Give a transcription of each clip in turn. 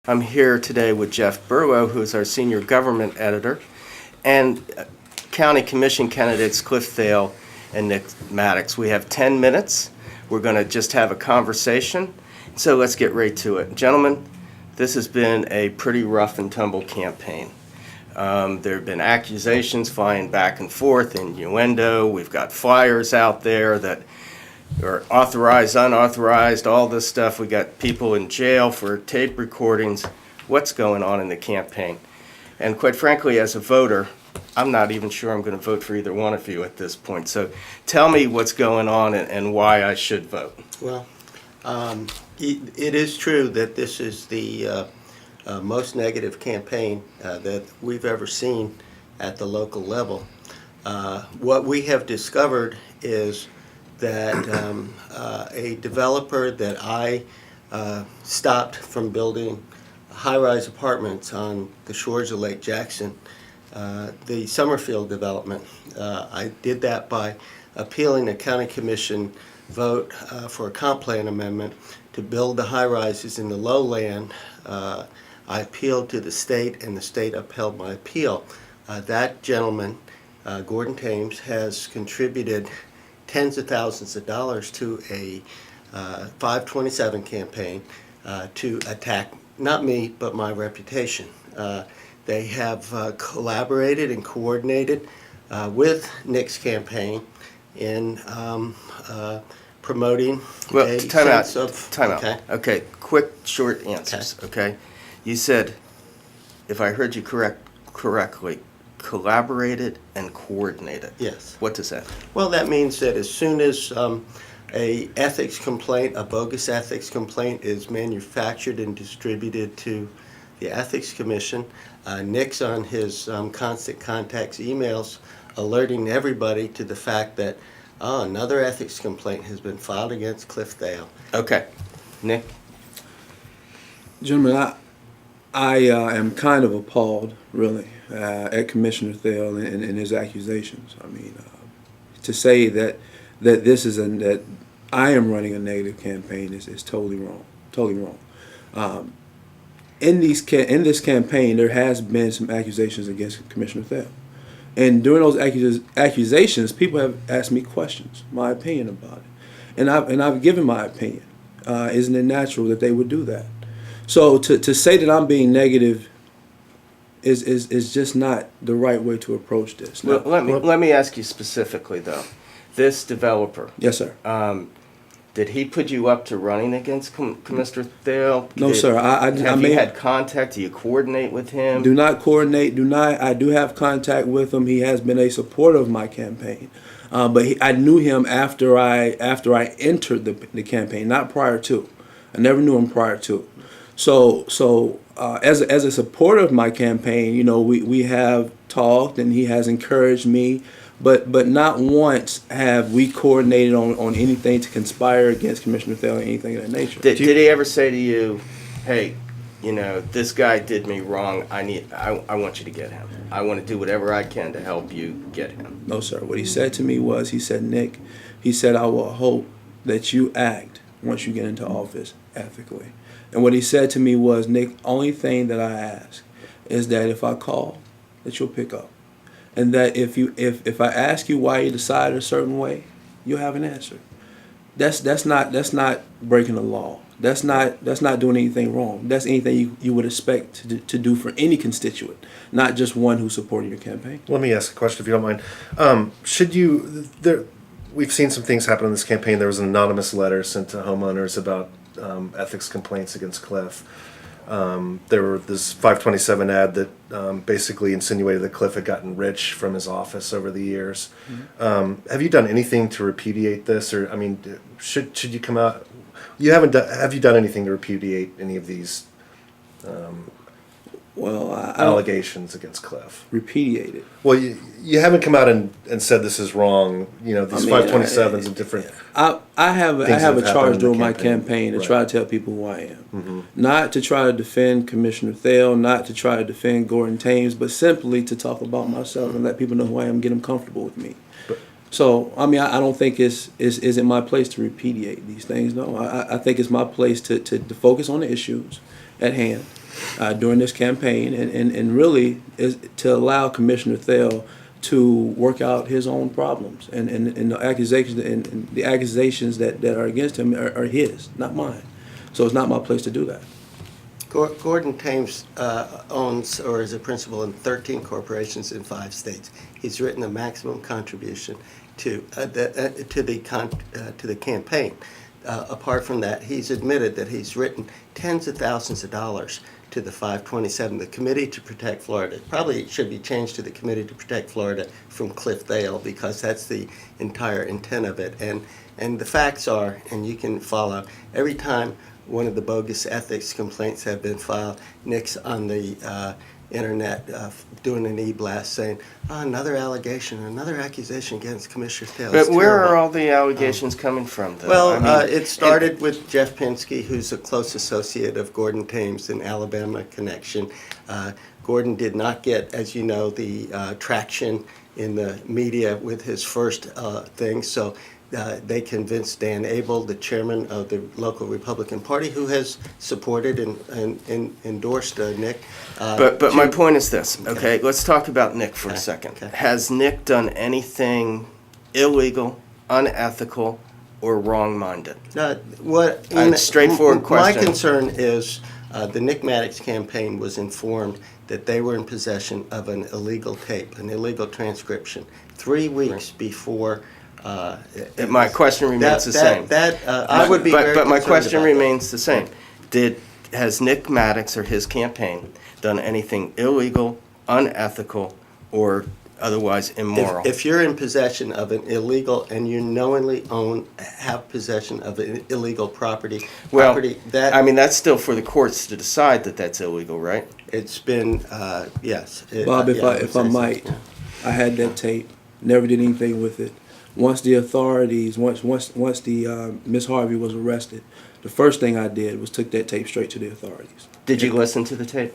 I'm here today with Jeff Burlew, who's our senior government editor, and County Commission candidates Cliff Thaell and Nick Maddox. We have 10 minutes. We're going to just have a conversation. So let's get right to it. Gentlemen, this has been a pretty rough and tumble campaign. There have been accusations flying back and forth, innuendo. We've got flyers out there that are authorized, unauthorized, all this stuff. We got people in jail for tape recordings. What's going on in the campaign? And quite frankly, as a voter, I'm not even sure I'm going to vote for either one of you at this point. So tell me what's going on and why I should vote. Well, it is true that this is the most negative campaign that we've ever seen at the local level. What we have discovered is that a developer that I stopped from building high-rise apartments on the shores of Lake Jackson, the Summerfield development, I did that by appealing the county commission vote for a comp plan amendment to build the high-rises in the lowland. I appealed to the state, and the state upheld my appeal. That gentleman, Gordon Thames, has contributed tens of thousands of dollars to a 527 campaign to attack not me but my reputation. They have collaborated and coordinated with Nick's campaign in promoting a sense of... Time out. Okay, quick, short answers, okay? You said, if I heard you correctly, collaborated and coordinated. Yes. What does that mean? Well, that means that as soon as a ethics complaint, a bogus ethics complaint, is manufactured and distributed to the Ethics Commission, Nick's on his constant contacts emails alerting everybody to the fact that another ethics complaint has been filed against Cliff Thaell. Okay. Nick? Gentlemen, I am kind of appalled, really, at Commissioner Thaell and his accusations. I mean, to say that this is that I am running a negative campaign is totally wrong. Totally wrong. In this campaign, there has been some accusations against Commissioner Thaell, and during those accusations, people have asked me questions, my opinion about it, and I've given my opinion. Isn't it natural that they would do that? So to say that I'm being negative is just not the right way to approach this. Well, let me ask you specifically, though. This developer. Yes, sir. Did he put you up to running against Commissioner Thaell? No, sir. Have you had contact? Do you coordinate with him? Do not coordinate. I do have contact with him. He has been a supporter of my campaign. But I knew him after I entered the campaign, not prior to. I never knew him prior to. So as a supporter of my campaign, you know, we have talked, and he has encouraged me, but not once have we coordinated on anything to conspire against Commissioner Thaell or anything of that nature. Did he ever say to you, "Hey, you know, this guy did me wrong. I want you to get him. I want to do whatever I can to help you get him"? No, sir. What he said to me was, he said, "Nick," he said, "I will hope that you act once you get into office ethically." And what he said to me was, "Nick, only thing that I ask is that if I call, that you'll pick up. And that if I ask you why you decided a certain way, you'll have an answer." That's not breaking the law. That's not doing anything wrong. That's anything you would expect to do for any constituent, not just one who supported your campaign. Let me ask a question, if you don't mind. We've seen some things happen in this campaign. There was an anonymous letter sent to homeowners about ethics complaints against Cliff. There were this 527 ad that basically insinuated that Cliff had gotten rich from his office over the years. Mm-hmm. Have you done anything to repudiate this, or I mean, should you come out? You haven't done. Have you done anything to repudiate any of these allegations against Cliff? Repudiate it. Well, you haven't come out and said this is wrong. You know, these 527s and different. I have a charge during my campaign to try to tell people who I am. Mm-hmm. Not to try to defend Commissioner Thaell, not to try to defend Gordon Thames, but simply to talk about myself and let people know who I am, get them comfortable with me. So, I mean, I don't think isn't my place to repudiate these things. No, I think it's my place to focus on the issues at hand during this campaign, and really is to allow Commissioner Thaell to work out his own problems, and the accusations that are against him are his, not mine. So it's not my place to do that. Gordon Thames owns or is a principal in 13 corporations in 5 states. He's written a maximum contribution to the campaign. Apart from that, he's admitted that he's written tens of thousands of dollars to the 527, the Committee to Protect Florida. It probably should be changed to the Committee to Protect Florida from Cliff Thaell, because that's the entire intent of it. And the facts are, and you can follow, every time one of the bogus ethics complaints have been filed, Nick's on the internet doing an e-blast saying, another allegation, another accusation against Commissioner Thaell. But where are all the allegations coming from, though? Well, I mean, it started with Jeff Pinsky, who's a close associate of Gordon Thames, an Alabama connection. Gordon did not get, as you know, the traction in the media with his first thing, so they convinced Dan Abel, the chairman of the local Republican Party, who has supported and endorsed Nick. But my point is this, okay? Let's talk about Nick for a second. Okay. Has Nick done anything illegal, unethical, or wrong-minded? Straightforward question. My concern is the Nick Maddox campaign was informed that they were in possession of an illegal tape, an illegal transcription, 3 weeks before. My question remains the same. I would be very But my concerned question about that. remains the same. Has Nick Maddox or his campaign done anything illegal, unethical, or otherwise immoral? If you're in possession of an illegal and you knowingly have possession of an illegal property, that I mean, that's still for the courts to decide that that's illegal, right? it's been yes. Bob, yeah, if I might, yeah. I had that tape, never did anything with it. Once the authorities, once the Miss Harvey was arrested, the first thing I did was took that tape straight to the authorities. Did you listen to the tape?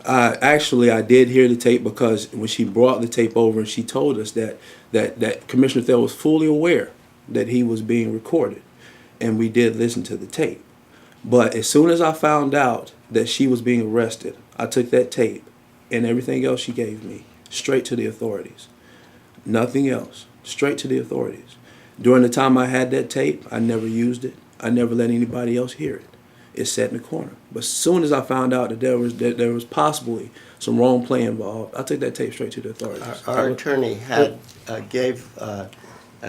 Actually, I did hear the tape, because when she brought the tape over and she told us that Commissioner Thaell was fully aware that he was being recorded, and we did listen to the tape. But as soon as I found out that she was being arrested, I took that tape and everything else she gave me straight to the authorities. Nothing else. Straight to the authorities. During the time I had that tape, I never used it. I never let anybody else hear it. It sat in the corner. But as soon as I found out that there was possibly some wrong play involved, I took that tape straight to the authorities. Our attorney gave a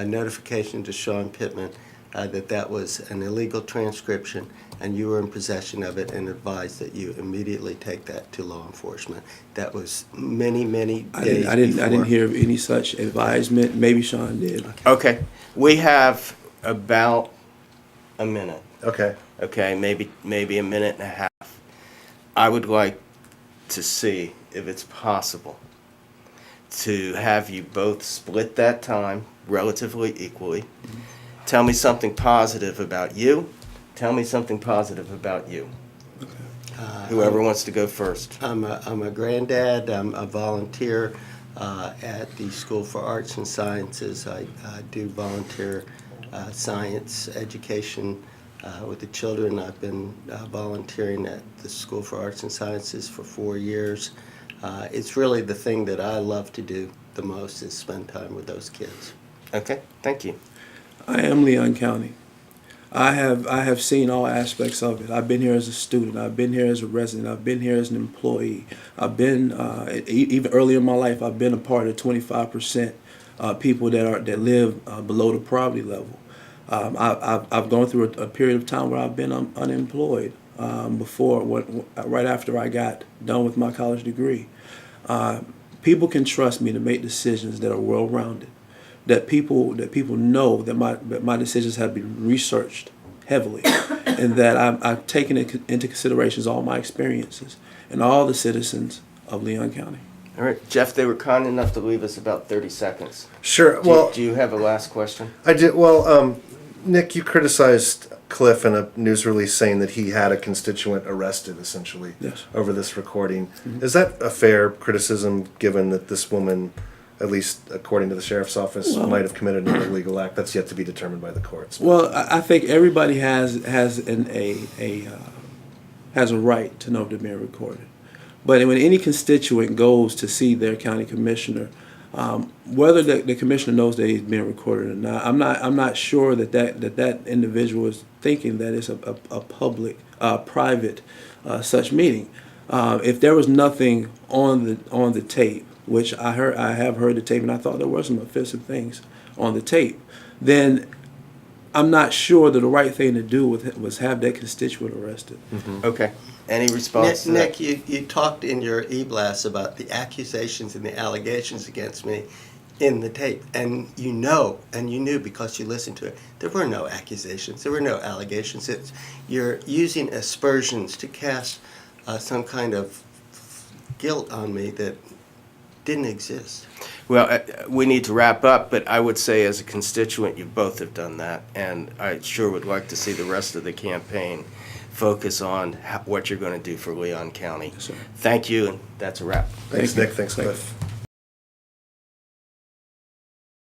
notification to Sean Pittman that was an illegal transcription, and you were in possession of it, and advised that you immediately take that to law enforcement. That was many days I before. didn't hear of any such advisement. Maybe Sean did. Okay. We have about a minute. Okay. Okay, maybe a minute and a half. I would like to see if it's possible to have you both split that time relatively equally. Tell me something positive about you. Tell me something positive about you. Whoever wants to go first. I'm a granddad. I'm a volunteer at the School for Arts and Sciences. I do volunteer science education with the children. I've been volunteering at the School for Arts and Sciences for 4 years. It's really the thing that I love to do the most, is spend time with those kids. Okay, thank you. I am Leon County. I have seen all aspects of it. I've been here as a student. I've been here as a resident. I've been here as an employee. I've been even early in my life. I've been a part of 25% people that live below the poverty level. I've gone through a period of time where I've been unemployed right after I got done with my college degree. People can trust me to make decisions that are well-rounded. That people know that my decisions have been researched heavily, and that I've taken into considerations all my experiences and all the citizens of Leon County. All right, Jeff, they were kind enough to leave us about 30 seconds. Sure. Do you have a last question? I did. Well, Nick, you criticized Cliff in a news release saying that he had a constituent arrested, essentially, Yes. over this recording. Mm-hmm. Is that a fair criticism, given that this woman, at least according to the sheriff's office, might have committed an illegal act? That's yet to be determined by the courts. Well, I think everybody has a right to know if they're being recorded. But when any constituent goes to see their county commissioner, whether the commissioner knows that he's being recorded or not, I'm not sure that individual is thinking that it's a public, private, such meeting. If there was nothing on the tape, which I have heard the tape, and I thought there were some offensive things on the tape, then I'm not sure that the right thing to do was have that constituent arrested. Okay. Any response to Nick, that? you talked in your e-blast about the accusations and the allegations against me in the tape, and you knew because you listened to it, there were no accusations, there were no allegations. You're using aspersions to cast some kind of guilt on me that didn't exist. Well, we need to wrap up, but I would say as a constituent, you both have done that, and I sure would like to see the rest of the campaign focus on what you're going to do for Leon County. Yes, sir. Thank you, and that's a wrap. Thanks, Thank you. Nick. Thanks, Thank you. Cliff.